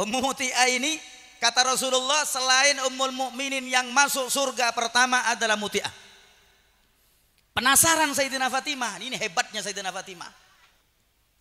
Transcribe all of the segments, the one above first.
Ummu Muti'ah ini kata Rasulullah selain Ummul Mukminin yang masuk surga pertama adalah Muti'ah. Penasaran Sayyidina Fatimah, ini hebatnya Sayyidina Fatimah.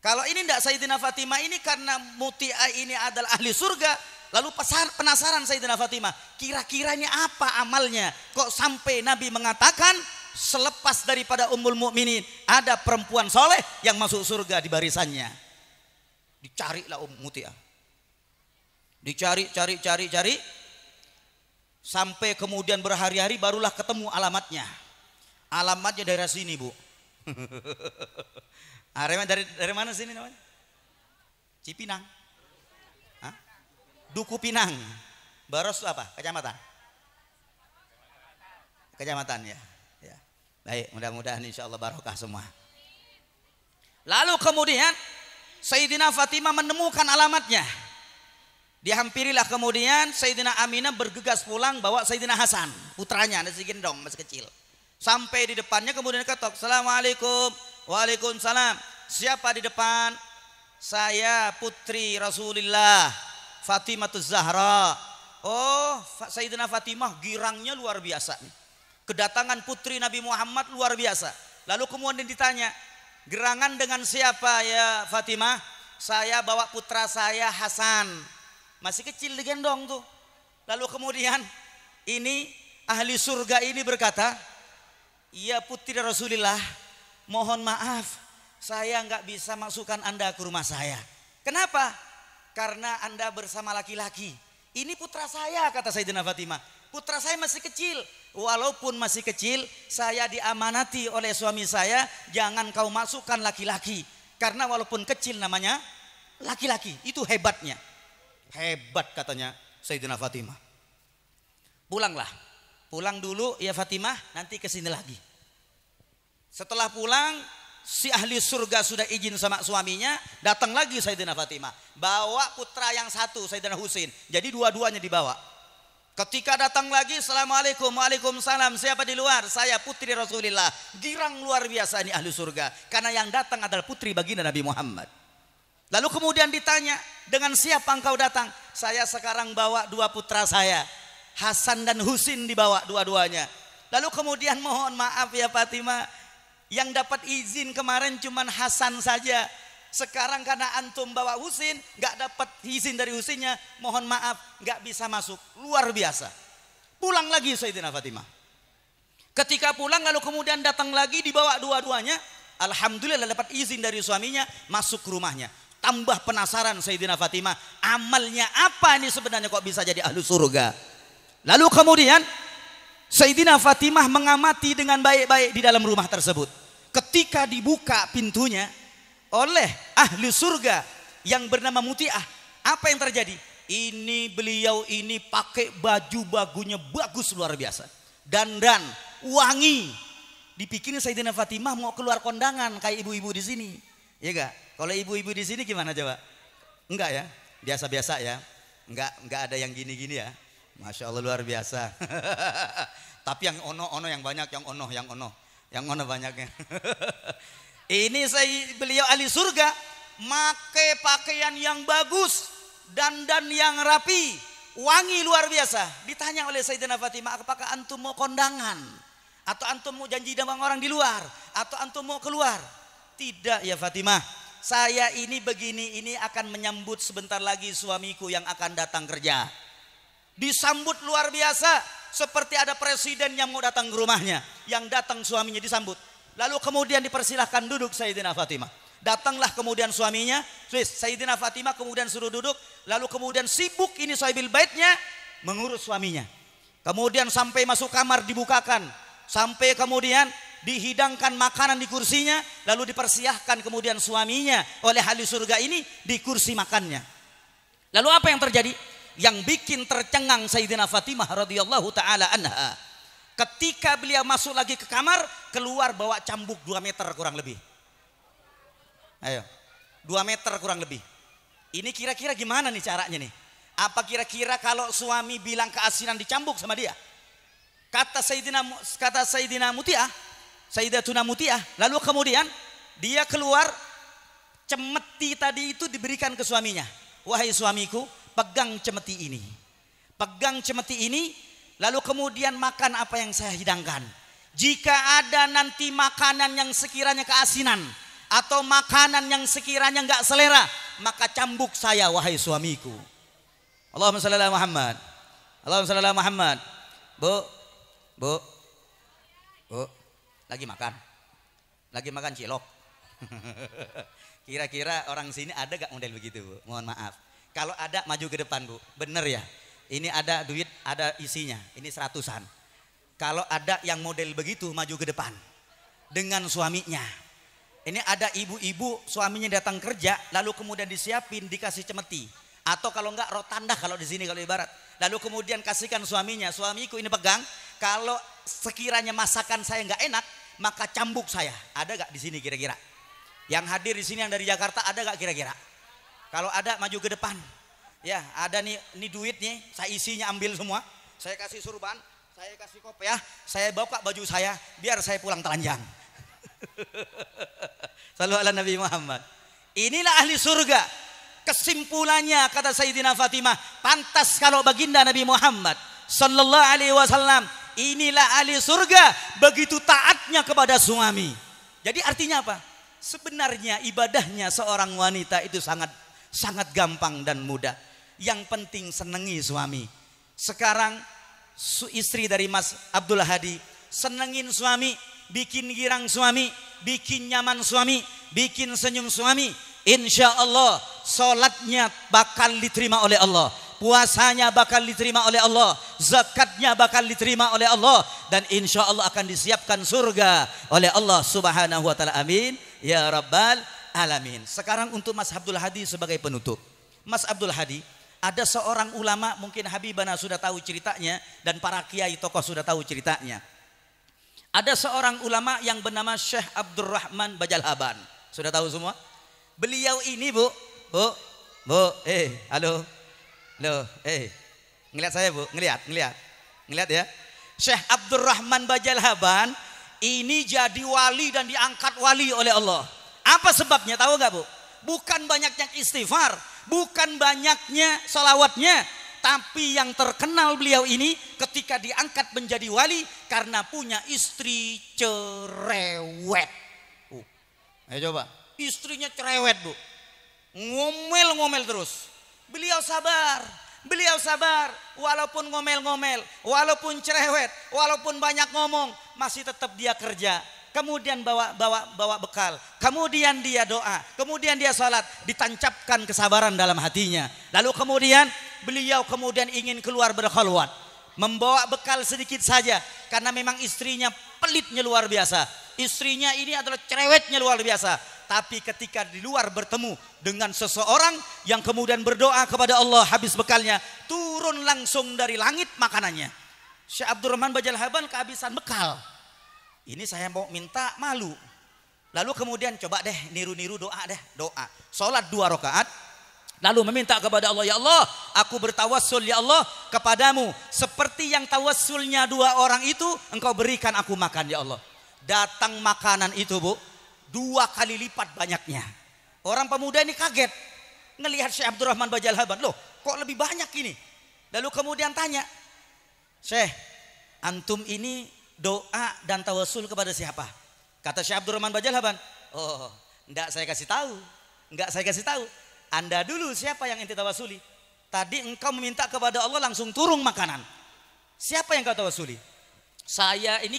Kalau ini tidak Sayyidina Fatimah ini karena Muti'ah ini adalah ahli surga, lalu penasaran Sayyidina Fatimah, kira-kira ini apa amalnya? Kok sampai Nabi mengatakan selepas daripada Ummul Mukminin ada perempuan soleh yang masuk surga di barisannya. Dicarilah Muti'ah. Dicari sampai kemudian berhari-hari barulah ketemu alamatnya. Alamatnya daerah sini, Bu. Dari mana sini namanya? Cipinang. Hah? Duku Pinang. Baros apa? Kecamatan. Kecamatan ya. Ya. Baik, mudah-mudahan insyaallah barokah semua. Lalu kemudian Sayyidina Fatimah menemukan alamatnya. Dihampirilah kemudian Sayyidina Aminah bergegas pulang bawa Sayyidina Hasan, putranya, masih gendong, masih kecil. Sampai di depannya kemudian ketok, Assalamualaikum. Waalaikumsalam. Siapa di depan? Saya putri Rasulullah, Fatimah Zahra. Oh, Sayyidina Fatimah girangnya luar biasa nih. Kedatangan putri Nabi Muhammad luar biasa. Lalu kemudian ditanya, gerangan dengan siapa ya Fatimah? Saya bawa putra saya Hasan. Masih kecil digendong tuh. Lalu kemudian ini ahli surga ini berkata, iya putri Rasulullah, mohon maaf saya nggak bisa masukkan Anda ke rumah saya. Kenapa? Karena Anda bersama laki-laki. Ini putra saya, kata Sayyidina Fatimah. Putra saya masih kecil. Walaupun masih kecil, saya diamanati oleh suami saya, jangan kau masukkan laki-laki. Karena walaupun kecil namanya laki-laki. Itu hebatnya. Hebat katanya Sayyidina Fatimah. Pulanglah. Pulang dulu ya Fatimah, nanti kesini lagi. Setelah pulang, si ahli surga sudah izin sama suaminya, datang lagi Sayyidina Fatimah. Bawa putra yang satu, Sayyidina Husain. Jadi dua-duanya dibawa. Ketika datang lagi, Assalamualaikum, waalaikumsalam. Siapa di luar? Saya putri Rasulullah. Girang luar biasa ini ahli surga. Karena yang datang adalah putri baginda Nabi Muhammad. Lalu kemudian ditanya, dengan siapa engkau datang? Saya sekarang bawa dua putra saya. Hasan dan Husin dibawa dua-duanya. Lalu kemudian mohon maaf ya Fatimah, yang dapat izin kemarin cuman Hasan saja. Sekarang karena antum bawa Husin, nggak dapat izin dari Husinnya, mohon maaf nggak bisa masuk. Luar biasa. Pulang lagi Sayyidina Fatimah. Ketika pulang lalu kemudian datang lagi dibawa dua-duanya. Alhamdulillah dapat izin dari suaminya masuk ke rumahnya. Tambah penasaran Sayyidina Fatimah, amalnya apa ini sebenarnya kok bisa jadi ahli surga. Lalu kemudian Sayyidina Fatimah mengamati dengan baik-baik di dalam rumah tersebut. Ketika dibuka pintunya oleh ahli surga yang bernama Muti'ah, apa yang terjadi? Ini beliau ini pakai baju bagunya bagus luar biasa. Dandan, wangi. Dipikirin Sayyidina Fatimah mau keluar kondangan kayak ibu-ibu di sini. Iya enggak? Kalau ibu-ibu di sini gimana coba? Enggak ya? Biasa-biasa ya. Enggak ada yang gini-gini ya. Masya Allah luar biasa. Tapi yang ono yang banyak, yang ono banyaknya. Ini beliau ahli surga, make pakaian yang bagus, dandan yang rapi, wangi luar biasa. Ditanya oleh Sayyidina Fatimah, apakah antum mau kondangan? Atau antum mau janji dengan orang di luar? Atau antum mau keluar? Tidak ya Fatimah, saya ini begini, ini akan menyambut sebentar lagi suamiku yang akan datang kerja. Disambut luar biasa, seperti ada presiden yang mau datang ke rumahnya. Yang datang suaminya disambut. Lalu kemudian dipersilahkan duduk Sayyidina Fatimah. Datanglah kemudian suaminya, Sayyidina Fatimah kemudian suruh duduk. Lalu kemudian sibuk ini sahibil baitnya mengurus suaminya. Kemudian sampai masuk kamar dibukakan. Sampai kemudian dihidangkan makanan di kursinya. Lalu dipersilahkan kemudian suaminya oleh ahli surga ini di kursi makannya. Lalu apa yang terjadi? Yang bikin tercengang Sayyidina Fatimah radhiyallahu taala anha. Ketika beliau masuk lagi ke kamar, keluar bawa cambuk 2 meter kurang lebih. Ayo, 2 meter kurang lebih. Ini kira-kira gimana nih caranya nih? Apa kira-kira kalau suami bilang keasinan dicambuk sama dia? Kata Sayyidina Muti'ah, Sayyidatuna Muti'ah, lalu kemudian dia keluar, cemeti tadi itu diberikan ke suaminya. wahai suamiku, pegang cemeti ini. Pegang cemeti ini, lalu kemudian makan apa yang saya hidangkan. Jika ada nanti makanan yang sekiranya keasinan atau makanan yang sekiranya enggak selera, maka cambuk saya wahai suamiku. Allahumma shalli ala Muhammad. Allahumma shalli ala Muhammad. Bu, lagi makan cilok. Kira-kira orang sini ada gak model begitu, Bu? Mohon maaf. Kalau ada, maju ke depan, Bu. Bener ya? Ini ada duit, ada isinya. Ini 100-an. Kalau ada yang model begitu, maju ke depan dengan suaminya. Ini ada ibu-ibu, suaminya datang kerja, lalu kemudian disiapin, dikasih cemeti. Atau kalau enggak rotandah kalau di sini, kalau ibarat. Lalu kemudian kasihkan suaminya, suamiku ini pegang. Kalau sekiranya masakan saya enggak enak, maka cambuk saya. Ada gak di sini kira-kira? Yang hadir di sini yang dari Jakarta ada gak kira-kira? Kalau ada, maju ke depan. Ya, ada nih duit nih, saya isinya ambil semua. Saya kasih surban, saya kasih kopiah, saya buka baju saya, biar saya pulang telanjang. Sallu ala Nabi Muhammad. Inilah ahli surga. Kesimpulannya kata Sayyidina Fatimah, pantas kalau baginda Nabi Muhammad sallallahu alaihi wasallam, inilah ahli surga, begitu taatnya kepada suami. Jadi artinya apa? Sebenarnya ibadahnya seorang wanita itu sangat gampang dan mudah. Yang penting senengi suami. Sekarang istri dari Mas Abdul Hadi, senengin suami, bikin girang suami, bikin nyaman suami, bikin senyum suami. Insya Allah sholatnya bakal diterima oleh Allah, puasanya bakal diterima oleh Allah, zakatnya bakal diterima oleh Allah, dan insya Allah akan disiapkan surga oleh Allah subhanahu wa ta'ala. Amin ya rabbal alamin. Sekarang untuk Mas Abdul Hadi sebagai penutup. Mas Abdul Hadi, ada seorang ulama, mungkin Habibana sudah tahu ceritanya, dan para kiai tokoh sudah tahu ceritanya. Ada seorang ulama yang bernama Syekh Abdurrahman Bajalhaban. Sudah tahu semua? Beliau ini bu, halo, ngelihat saya bu, ngelihat ya. Syekh Abdurrahman Bajalhaban ini jadi wali dan diangkat wali oleh Allah. Apa sebabnya, tahu nggak bu? Bukan banyaknya istighfar, bukan banyaknya salawatnya, tapi yang terkenal beliau ini ketika diangkat menjadi wali karena punya istri cerewet. Ayo coba, istrinya cerewet bu, ngomel terus. Beliau sabar, walaupun ngomel-ngomel, walaupun cerewet, walaupun banyak ngomong, masih tetap dia kerja. Kemudian bawa bekal, kemudian dia doa, kemudian dia salat, ditancapkan kesabaran dalam hatinya. Lalu kemudian beliau ingin keluar berkhalwat, membawa bekal sedikit saja, karena memang istrinya pelitnya luar biasa. Istrinya ini adalah cerewetnya luar biasa. Tapi ketika di luar bertemu dengan seseorang yang kemudian berdoa kepada Allah, habis bekalnya, turun langsung dari langit makanannya. Syekh Abdurrahman Bajalhaban kehabisan bekal. Ini saya mau minta, malu. Lalu kemudian coba deh niru-niru doa. Salat 2 rakaat. Lalu meminta kepada Allah, ya Allah, aku bertawassul ya Allah kepadamu, seperti yang tawassulnya 2 orang itu, engkau berikan aku makan ya Allah. Datang makanan itu bu, 2 kali lipat banyaknya. Orang pemuda ini kaget ngelihat Syekh Abdurrahman Bajalhaban, loh kok lebih banyak ini. Lalu kemudian tanya, Syekh, antum ini doa dan tawassul kepada siapa? Kata Syekh Abdurrahman Bajalhaban, oh enggak saya kasih tahu. Anda dulu siapa yang ente tawasuli? Tadi engkau meminta kepada Allah langsung turun makanan. Siapa yang kau tawasuli?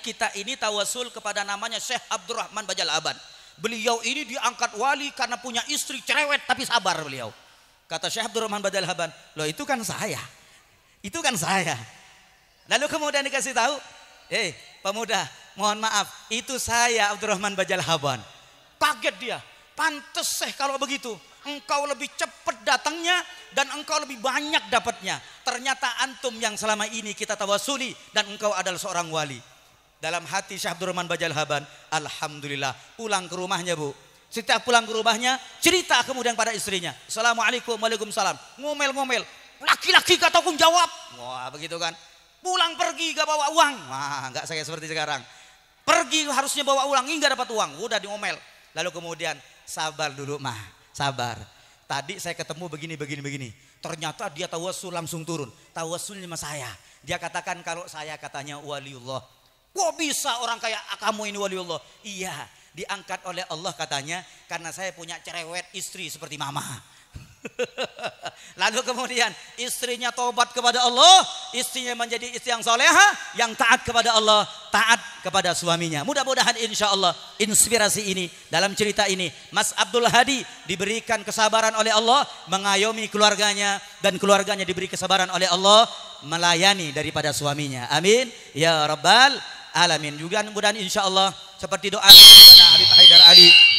Kita ini tawasul kepada namanya Syekh Abdurrahman Bajalhaban. Beliau ini diangkat wali karena punya istri cerewet tapi sabar beliau. Kata Syekh Abdurrahman Bajalhaban, loh itu kan saya. Lalu kemudian dikasih tahu, pemuda, mohon maaf, itu saya Abdurrahman Bajalhaban. Kaget dia, pantes Syekh kalau begitu. Engkau lebih cepat datangnya dan engkau lebih banyak dapatnya. Ternyata antum yang selama ini kita tawasuli dan engkau adalah seorang wali. Dalam hati Syekh Abdurrahman Bajalhaban, alhamdulillah, pulang ke rumahnya bu. Setiap pulang ke rumahnya, cerita kemudian pada istrinya, Assalamualaikum, waalaikumsalam. Ngomel-ngomel, laki-laki kataku jawab. Wah begitu kan. Pulang pergi gak bawa uang. Wah gak saya seperti sekarang. Pergi harusnya bawa uang, nggak dapat uang, udah diomel. Lalu kemudian sabar dulu mah. Sabar. tadi saya ketemu begini. Ternyata dia tawassul langsung turun. Tawassulnya sama saya. Dia katakan kalau saya katanya waliullah. Kok bisa orang kayak kamu ini waliullah? Iya, diangkat oleh Allah katanya karena saya punya cerewet istri seperti mama. Lalu kemudian istrinya tobat kepada Allah, istrinya menjadi istri yang soleha, yang taat kepada Allah, taat kepada suaminya. Mudah-mudahan insya Allah inspirasi ini dalam cerita ini Mas Abdul Hadi diberikan kesabaran oleh Allah mengayomi keluarganya dan keluarganya diberi kesabaran oleh Allah melayani daripada suaminya. Amin ya rabbal alamin. Juga mudah-mudahan insya Allah seperti doa Habib Haidar Ali